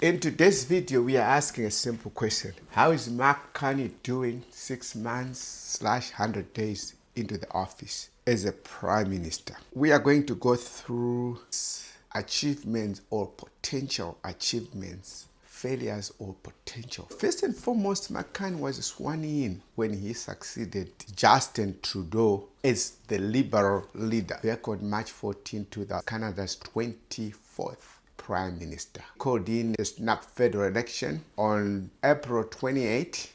In today's video, we are asking a simple question. How is Mark Carney doing 6 months/100 days into the office as a Prime Minister? We are going to go through achievements or potential achievements, failures or potential. First and foremost, Mark Carney was sworn in when he succeeded Justin Trudeau as the Liberal leader back on March 14, 2000, Canada's 24th Prime Minister. Called in the snap federal election on April 28,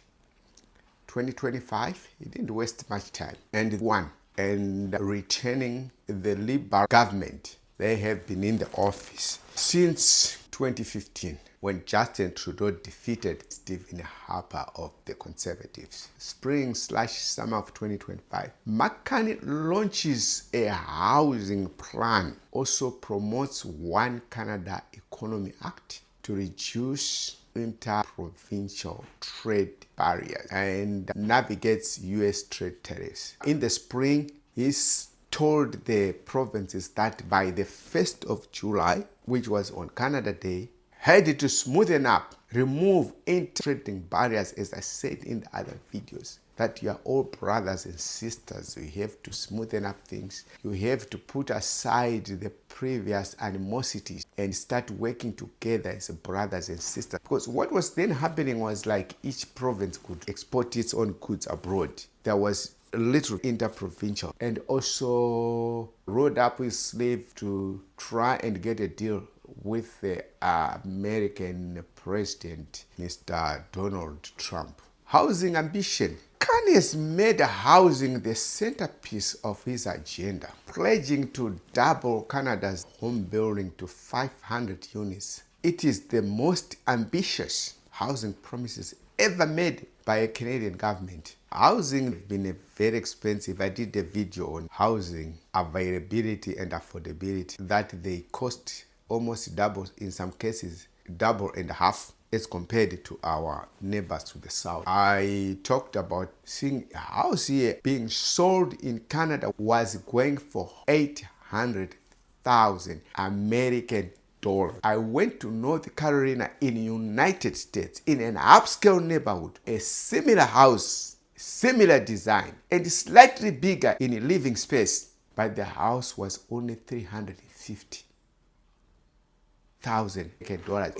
2025. He didn't waste much time and won. And returning the Liberal government, they have been in the office since 2015 when Justin Trudeau defeated Stephen Harper of the Conservatives. Spring/summer of 2025, Mark Carney launches a housing plan, also promotes One Canada Economy Act to reduce inter-provincial trade barriers and navigates U.S. trade tariffs. In the spring, he's told the provinces that by the 1st of July, which was on Canada Day, had to smoothen up, remove inter-trading barriers, as I said in the other videos, that you are all brothers and sisters. You have to smoothen up things. You have to put aside the previous animosities and start working together as brothers and sisters. Because what was then happening was like each province could export its own goods abroad. There was a little interprovincial, and also rode up his sleeve to try and get a deal with the American president, Mr. Donald Trump. Housing ambition. Carney has made housing the centerpiece of his agenda, pledging to double Canada's home building to 500 units. It is the most ambitious housing promises ever made by a Canadian government. Housing has been very expensive. I did a video on housing availability and affordability, that they cost almost double, in some cases double and a half, as compared to our neighbors to the south. I talked about seeing a house here being sold in Canada was going for 800,000 American dollars. I went to North Carolina in the United States in an upscale neighborhood, a similar house, similar design, and slightly bigger in living space, but the house was only $350,000.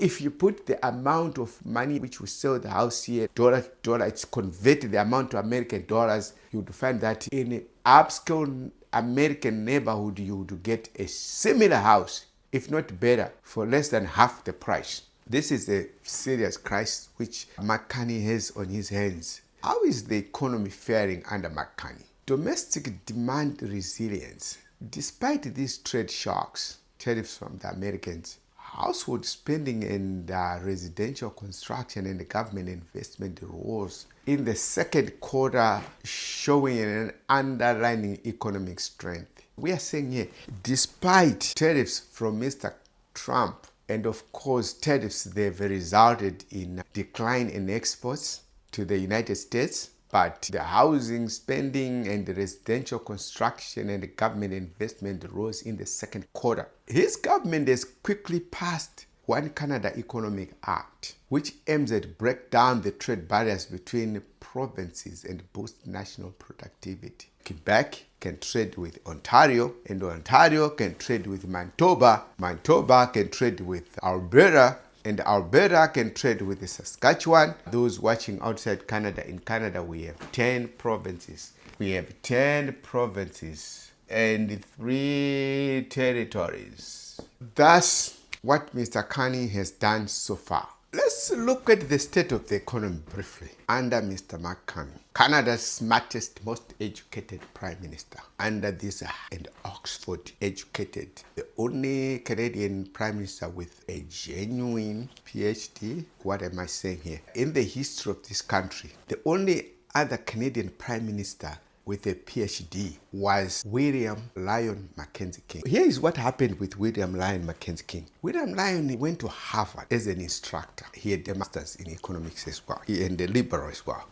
If you put the amount of money which we sell the house here, dollar to dollar, it's converted the amount to American dollars, you would find that in an upscale American neighborhood, you would get a similar house, if not better, for less than half the price. This is a serious crisis which Mark Carney has on his hands. How is the economy faring under Mark Carney? Domestic demand resilience. Despite these trade shocks, tariffs from the Americans, household spending and residential construction and government investment rose in the second quarter, showing an underlying economic strength. We are saying here, despite tariffs from Mr. Trump, and of course tariffs, they've resulted in a decline in exports to the United States, but the housing spending and the residential construction and the government investment rose in the second quarter. His government has quickly passed One Canada Economic Act, which aims at break down the trade barriers between provinces and boost national productivity. Quebec can trade with Ontario, and Ontario can trade with Manitoba. Manitoba can trade with Alberta, and Alberta can trade with the Saskatchewan. Those watching outside Canada, in Canada we have 10 provinces. We have 10 provinces and 3 territories. That's what Mr. Carney has done so far. Let's look at the state of the economy briefly under Mr. Mark Carney, Canada's smartest, most educated Prime Minister. Under this and Oxford educated, the only Canadian Prime Minister with a genuine PhD. What am I saying here? In the history of this country, the only other Canadian Prime Minister with a PhD was William Lyon Mackenzie King. Here is what happened with William Lyon Mackenzie King. William Lyon went to Harvard as an instructor. He had a master's in economics as well, and a liberal as well.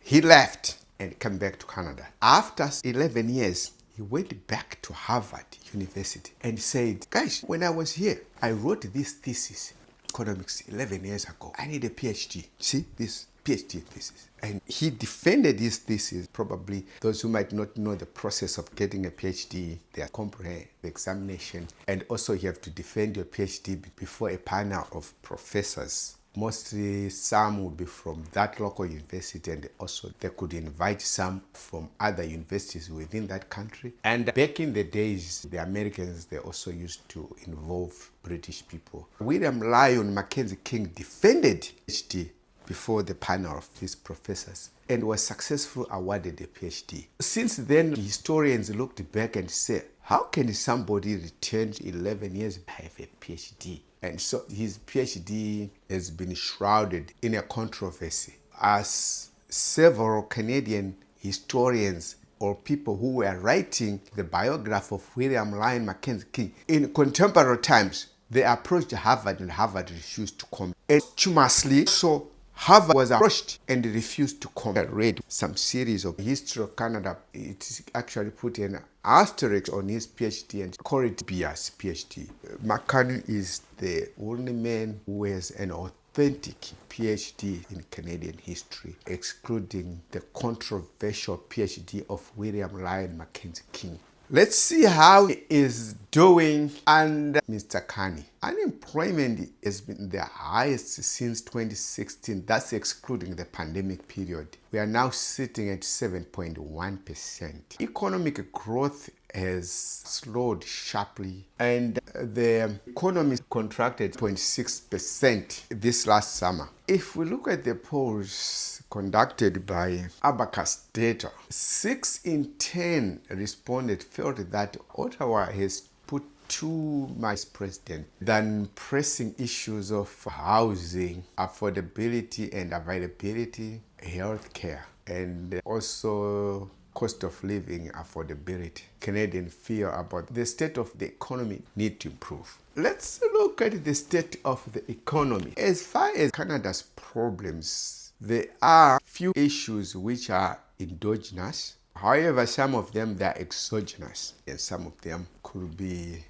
He left and came back to Canada. After 11 years, he went back to Harvard University and said, guys, when I was here, I wrote this thesis economics 11 years ago. I need a PhD. See this PhD thesis. And he defended his thesis. Probably those who might not know the process of getting a PhD, they comprehend the examination. And also you have to defend your PhD before a panel of professors. Mostly some would be from that local university, and also they could invite some from other universities within that country. And back in the days, the Americans, they also used to involve British people. William Lyon Mackenzie King defended PhD before the panel of these professors and was successfully awarded a PhD. Since then, historians looked back and said, how can somebody return 11 years and have a PhD? And so his PhD has been shrouded in a controversy, as several Canadian historians or people who were writing the biography of William Lyon Mackenzie King in contemporary times, they approached Harvard and Harvard refused to comment. Famously, so Harvard was approached and refused to comment. I read some series of history of Canada. It actually put an asterisk on his PhD and called it bias PhD. Mark Carney is the only man who has an authentic PhD in Canadian history, excluding the controversial PhD of William Lyon Mackenzie King. Let's see how he is doing under Mr. Carney. Unemployment has been the highest since 2016. That's excluding the pandemic period. We are now sitting at 7.1%. Economic growth has slowed sharply, and the economy contracted 0.6% this last summer. If we look at the polls conducted by Abacus data, 6 in 10 respondents felt that Ottawa has put too much precedent than pressing issues of housing, affordability and availability, healthcare, and also cost of living affordability. Canadians fear about the state of the economy need to improve. Let's look at the state of the economy. As far as Canada's problems, there are few issues which are endogenous. However, some of them they are exogenous, and some of them could be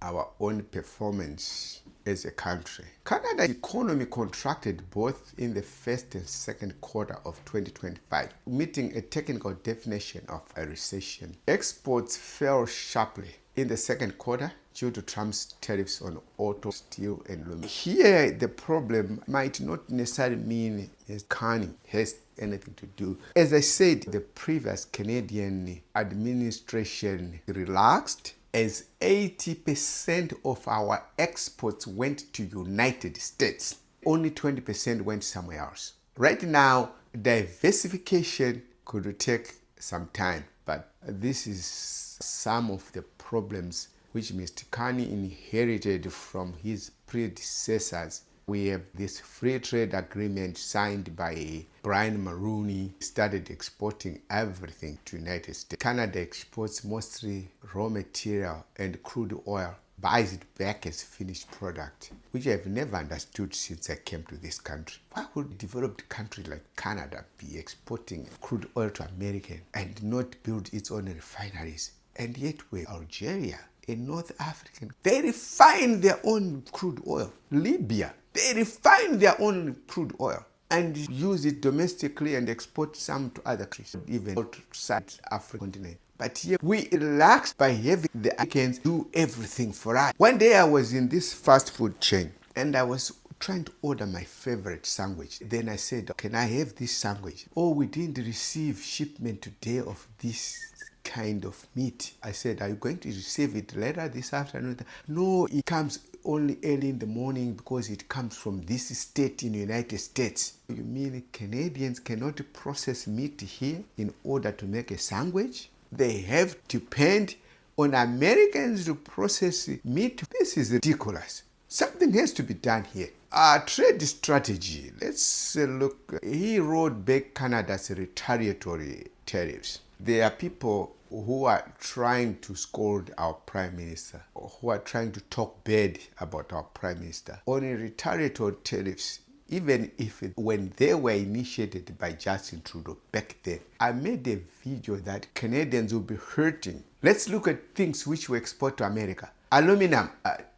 our own performance as a country. Canada's economy contracted both in the first and second quarter of 2025, meeting a technical definition of a recession. Exports fell sharply in the second quarter due to Trump's tariffs on auto, steel, and aluminum. Here, the problem might not necessarily mean Mr. Carney has anything to do. As I said, the previous Canadian administration relaxed as 80% of our exports went to United States. Only 20% went somewhere else. Right now, diversification could take some time, but this is some of the problems which Mr. Carney inherited from his predecessors. We have this free trade agreement signed by Brian Mulroney, started exporting everything to the United States. Canada exports mostly raw material and crude oil, buys it back as finished product, which I've never understood since I came to this country. Why would a developed country like Canada be exporting crude oil to America and not build its own refineries? And yet we're Algeria, in North Africa, they refine their own crude oil. Libya, they refine their own crude oil and use it domestically and export some to other countries, even outside African continent. But here we relaxed by having the Americans do everything for us. One day I was in this fast food chain and I was trying to order my favorite sandwich. Then I said, can I have this sandwich? Oh, we didn't receive shipment today of this kind of meat. I said, are you going to receive it later this afternoon? No, it comes only early in the morning because it comes from this state in the United States. You mean Canadians cannot process meat here in order to make a sandwich? They have to depend on Americans to process meat? This is ridiculous. Something has to be done here. Trade strategy. Let's look. He rolled back Canada's retaliatory tariffs. There are people who are trying to scold our prime minister, or who are trying to talk bad about our prime minister on retaliatory tariffs, even if when they were initiated by Justin Trudeau back then. I made a video that Canadians will be hurting. Let's look at things which we export to America. Aluminum,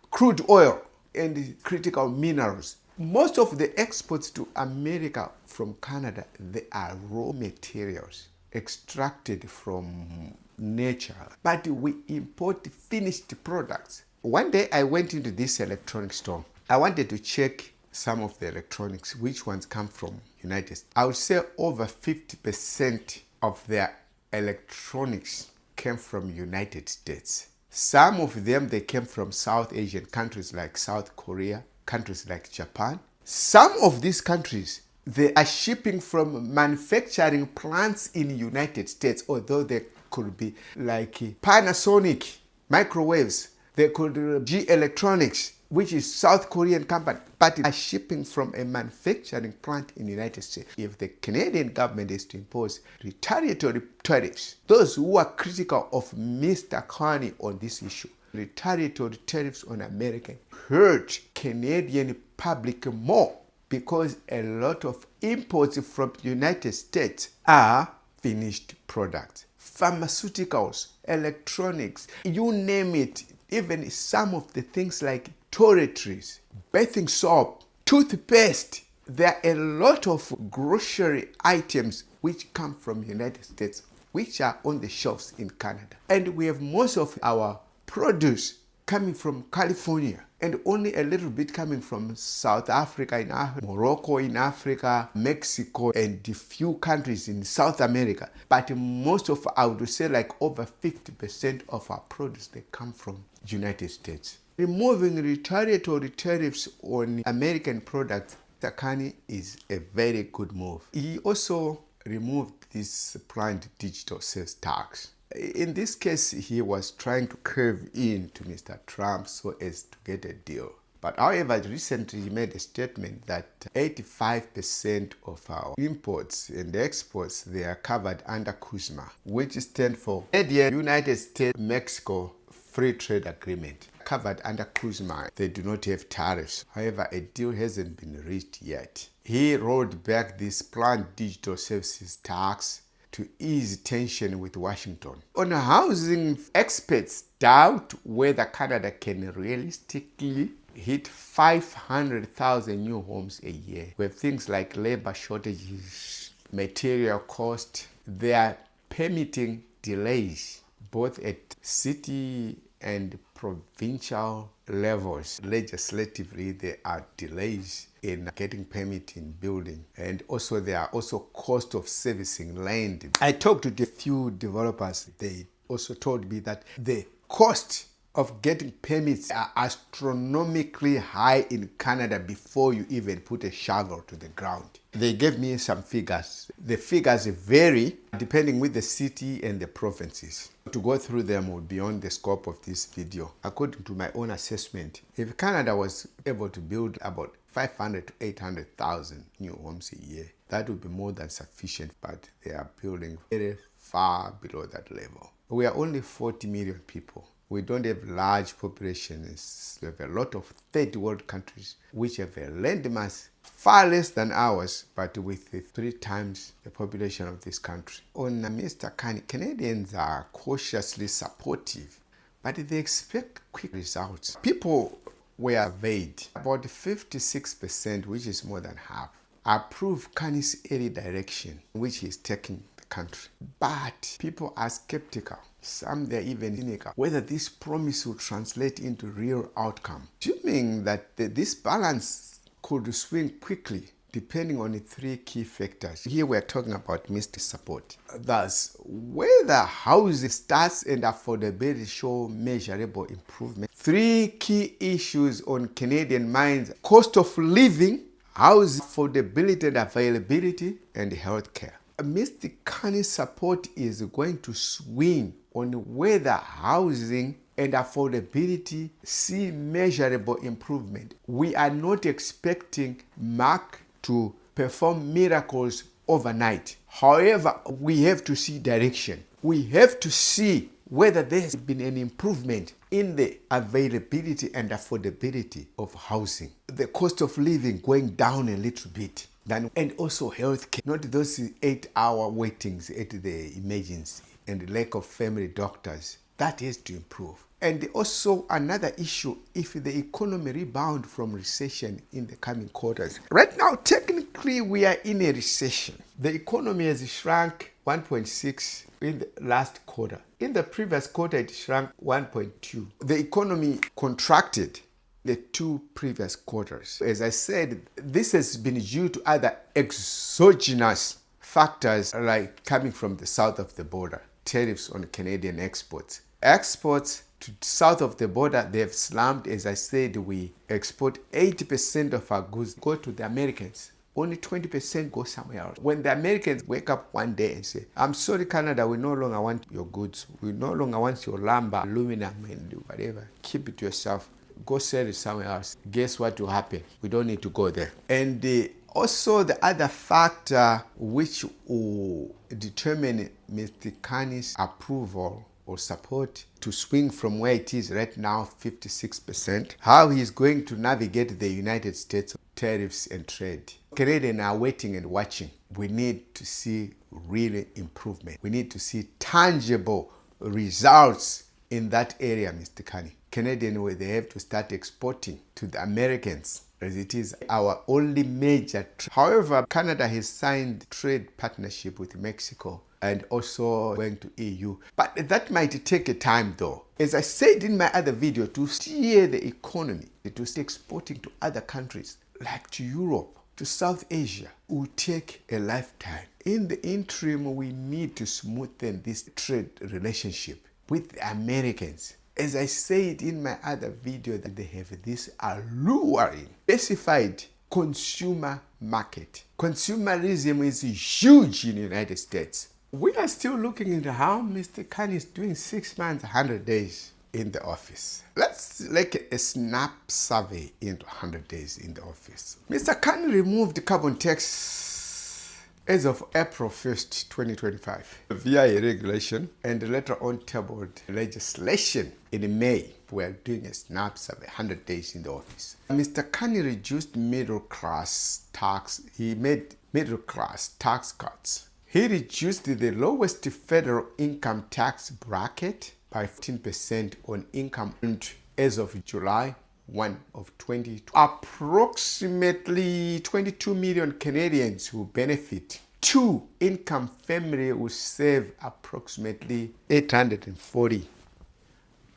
crude oil, and critical minerals. Most of the exports to America from Canada, they are raw materials extracted from nature, but we import finished products. One day I went into this electronic store. I wanted to check some of the electronics, which ones come from United States. I would say over 50% of their electronics came from United States. Some of them, they came from South Asian countries like South Korea, countries like Japan. Some of these countries, they are shipping from manufacturing plants in United States, although they could be like Panasonic microwaves, they could G Electronics, which is South Korean company, but are shipping from a manufacturing plant in the United States. If the Canadian government is to impose retaliatory tariffs, those who are critical of Mr. Carney on this issue, retaliatory tariffs on American hurt Canadian public more, because a lot of imports from the United States are finished products. Pharmaceuticals, electronics, you name it, even some of the things like toiletries, bathing soap, toothpaste. There are a lot of grocery items which come from the United States, which are on the shelves in Canada. And we have most of our produce coming from California, and only a little bit coming from South Africa, in Africa, Morocco in Africa, Mexico, and a few countries in South America. But most of, I would say like over 50% of our produce, they come from the United States. Removing retaliatory tariffs on American products, Mr. Carney, is a very good move. He also removed this planned digital sales tax. In this case, he was trying to curve in to Mr. Trump so as to get a deal. But however, recently he made a statement that 85% of our imports and exports, they are covered under CUSMA, which stands for Canadian United States-Mexico Free Trade Agreement. Covered under CUSMA, they do not have tariffs. However, a deal hasn't been reached yet. He rolled back this planned digital services tax to ease tension with Washington. On housing, experts doubt whether Canada can realistically hit 500,000 new homes a year. We have things like labor shortages, material cost. There are permitting delays, both at city and provincial levels. Legislatively, there are delays in getting permit in building, and also there are also cost of servicing land. I talked to a few developers. They also told me that the cost of getting permits are astronomically high in Canada before you even put a shovel to the ground. They gave me some figures. The figures vary depending with the city and the provinces. To go through them would be beyond the scope of this video. According to my own assessment, if Canada was able to build about 500 to 800,000 new homes a year, that would be more than sufficient, but they are building very far below that level. We are only 40 million people. We don't have large populations. We have a lot of third world countries which have a landmass far less than ours, but with 3 times the population of this country. On Mr. Carney, Canadians are cautiously supportive, but they expect quick results. People were surveyed. About 56%, which is more than half, approve Carney's early direction, which he is taking the country. But people are skeptical. Some, they're even cynical whether this promise will translate into real outcome, assuming that this balance could swing quickly depending on the 3 key factors. Here we're talking about Mr. Support. Thus, whether housing starts and affordability show measurable improvement. 3 key issues on Canadian minds: cost of living, housing affordability and availability, and healthcare. Mr. Carney's support is going to swing on whether housing and affordability see measurable improvement. We are not expecting Mark to perform miracles overnight. However, we have to see direction. We have to see whether there has been an improvement in the availability and affordability of housing. The cost of living going down a little bit. And also healthcare, not those 8-hour waitings at the emergency and the lack of family doctors. That has to improve. And also another issue, if the economy rebound from recession in the coming quarters. Right now, technically, we are in a recession. The economy has shrunk 1.6 in the last quarter. In the previous quarter, it shrunk 1.2. The economy contracted the two previous quarters. As I said, this has been due to other exogenous factors like coming from the south of the border, tariffs on Canadian exports. Exports to south of the border, they have slumped. As I said, we export 80% of our goods go to the Americans. Only 20% go somewhere else. When the Americans wake up one day and say, I'm sorry, Canada, we no longer want your goods. We no longer want your lumber, aluminum, and whatever. Keep it to yourself. Go sell it somewhere else. Guess what will happen? We don't need to go there. And also the other factor which will determine Mr. Carney's approval or support to swing from where it is right now, 56%, how he's going to navigate the United States tariffs and trade. Canadians are waiting and watching. We need to see real improvement. We need to see tangible results in that area, Mr. Carney. Canadian, where they have to start exporting to the Americans, as it is our only major trade. However, Canada has signed trade partnership with Mexico and also going to EU. But that might take a time though. As I said in my other video, to steer the economy, to start exporting to other countries, like to Europe, to South Asia, will take a lifetime. In the interim, we need to smoothen this trade relationship with the Americans. As I said in my other video, that they have this alluring, specified consumer market. Consumerism is huge in the United States. We are still looking into how Mr. Carney is doing 6 months, 100 days in the office. Let's like a snap survey into 100 days in the office. Mr. Carney removed the carbon tax as of April 1st, 2025, via a regulation, and later on tabled legislation in May. We are doing a snap survey, 100 days in the office. Mr. Carney reduced middle class tax. He made middle class tax cuts. He reduced the lowest federal income tax bracket by 15% on income earned as of July 1 of 2020. Approximately 22 million Canadians will benefit. Two-income family will save approximately $840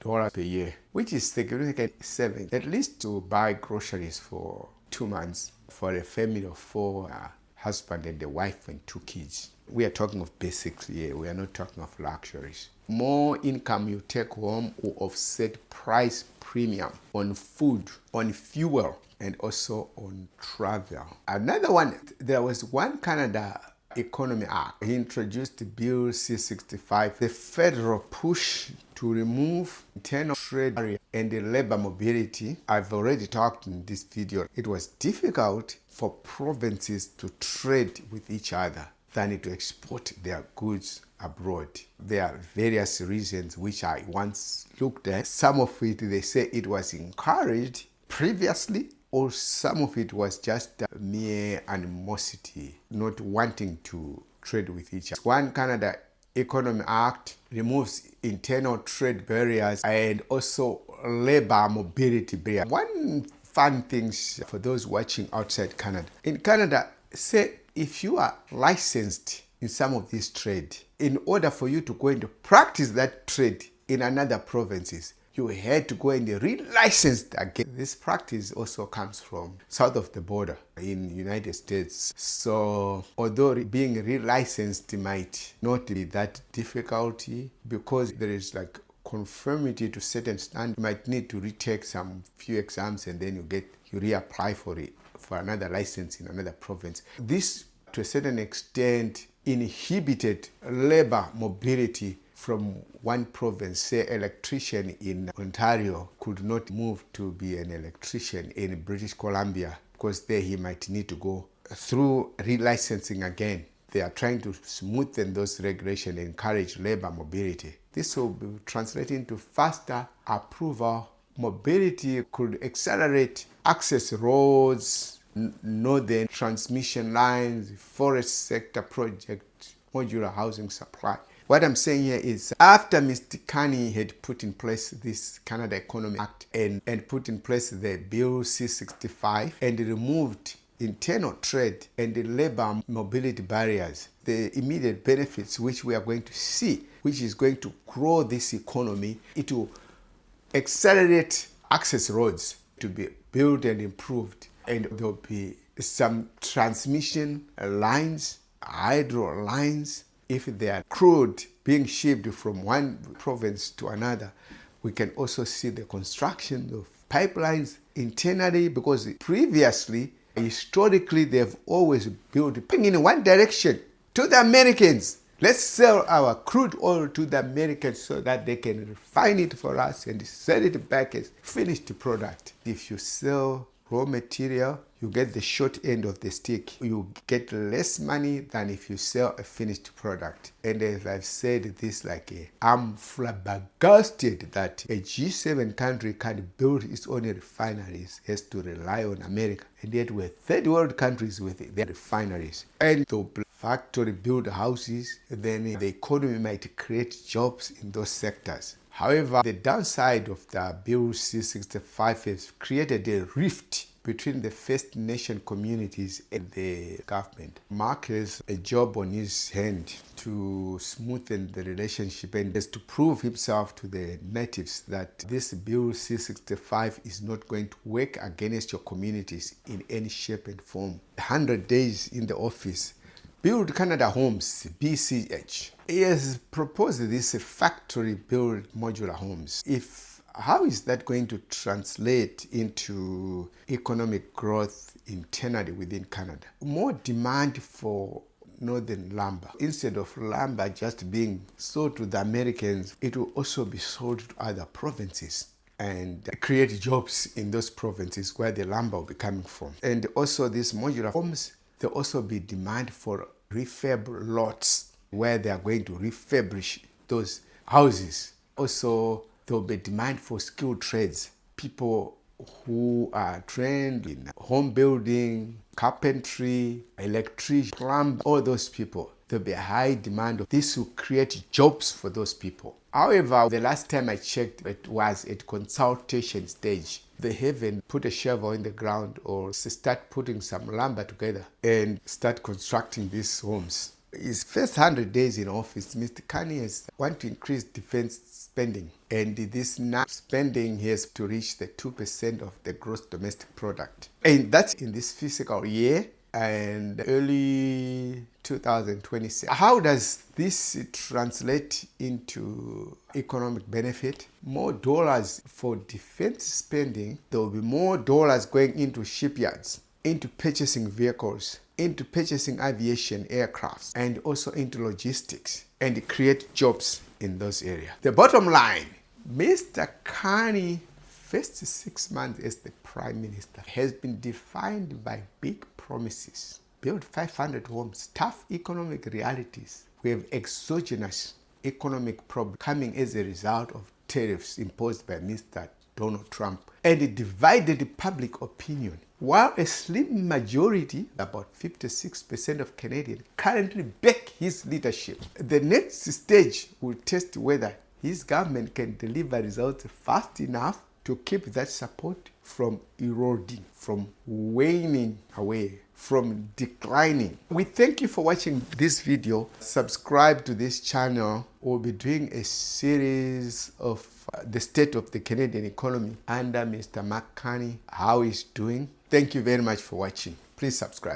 per year, which is significant saving, at least to buy groceries for 2 months for a family of 4, husband and a wife and 2 kids. We are talking of basics here. We are not talking of luxuries. More income you take home will offset price premium on food, on fuel, and also on travel. Another one, there was one Canada Economy Act. He introduced the Bill C-65, the federal push to remove internal trade barrier and the labor mobility. I've already talked in this video. It was difficult for provinces to trade with each other than to export their goods abroad. There are various reasons which I once looked at. Some of it, they say it was encouraged previously, or some of it was just mere animosity, not wanting to trade with each other. One Canada Economy Act removes internal trade barriers and also labor mobility barriers. One fun thing for those watching outside Canada. In Canada, say if you are licensed in some of these trade, in order for you to go and practice that trade in another provinces, you had to go and re-licensed again. This practice also comes from south of the border in the United States. So although being re-licensed might not be that difficulty, because there is like conformity to certain standards, you might need to retake some few exams and then you reapply for it, for another license in another province. This, to a certain extent, inhibited labor mobility from one province. Say electrician in Ontario could not move to be an electrician in British Columbia because there he might need to go through relicensing again. They are trying to smoothen those regulations and encourage labor mobility. This will be translated into faster approval. Mobility could accelerate access roads, northern transmission lines, forest sector project, modular housing supply. What I'm saying here is after Mr. Carney had put in place this Canada Economy Act and put in place the Bill C-65 and removed internal trade and the labor mobility barriers, the immediate benefits which we are going to see, which is going to grow this economy, it will accelerate access roads to be built and improved, and there will be some transmission lines, hydro lines. If they are crude being shipped from one province to another, we can also see the construction of pipelines internally, because previously, historically, they've always built in one direction to the Americans. Let's sell our crude oil to the Americans so that they can refine it for us and sell it back as finished product. If you sell raw material, you get the short end of the stick. You get less money than if you sell a finished product. And as I've said this I'm flabbergasted that a G7 country can build its own refineries, has to rely on America. And yet we're third world countries with their refineries. And the factory build houses, then the economy might create jobs in those sectors. However, the downside of the Bill C-65 has created a rift between the First Nation communities and the government. Mark has a job on his hand to smoothen the relationship and has to prove himself to the natives that this Bill C-65 is not going to work against your communities in any shape and form. 100 days in the office. Build Canada Homes, BCH. He has proposed this factory build modular homes. How is that going to translate into economic growth internally within Canada? More demand for northern lumber. Instead of lumber just being sold to the Americans, it will also be sold to other provinces and create jobs in those provinces where the lumber will be coming from. And also these modular homes, there will also be demand for refurb lots where they are going to refurbish those houses. Also, there will be demand for skilled trades, people who are trained in home building, carpentry, electrician, plumber, all those people. There will be a high demand. This will create jobs for those people. However, the last time I checked, it was at consultation stage. They haven't put a shovel in the ground or start putting some lumber together and start constructing these homes. His first 100 days in office, Mr. Carney has want to increase defense spending. And this now spending has to reach the 2% of the gross domestic product. And that's in this fiscal year and early 2026. How does this translate into economic benefit? More dollars for defense spending. There will be more dollars going into shipyards, into purchasing vehicles, into purchasing aviation aircrafts, and also into logistics, and create jobs in those areas. The bottom line, Mr. Carney, first 6 months as the Prime Minister, has been defined by big promises. Build 500 homes, tough economic realities. We have exogenous economic problems coming as a result of tariffs imposed by Mr. Donald Trump, and it divided public opinion. While a slim majority, about 56% of Canadians, currently back his leadership, the next stage will test whether his government can deliver results fast enough to keep that support from eroding, from waning away, from declining. We thank you for watching this video. Subscribe to this channel. We'll be doing a series of the state of the Canadian economy under Mr. Mark Carney, how he's doing. Thank you very much for watching. Please subscribe.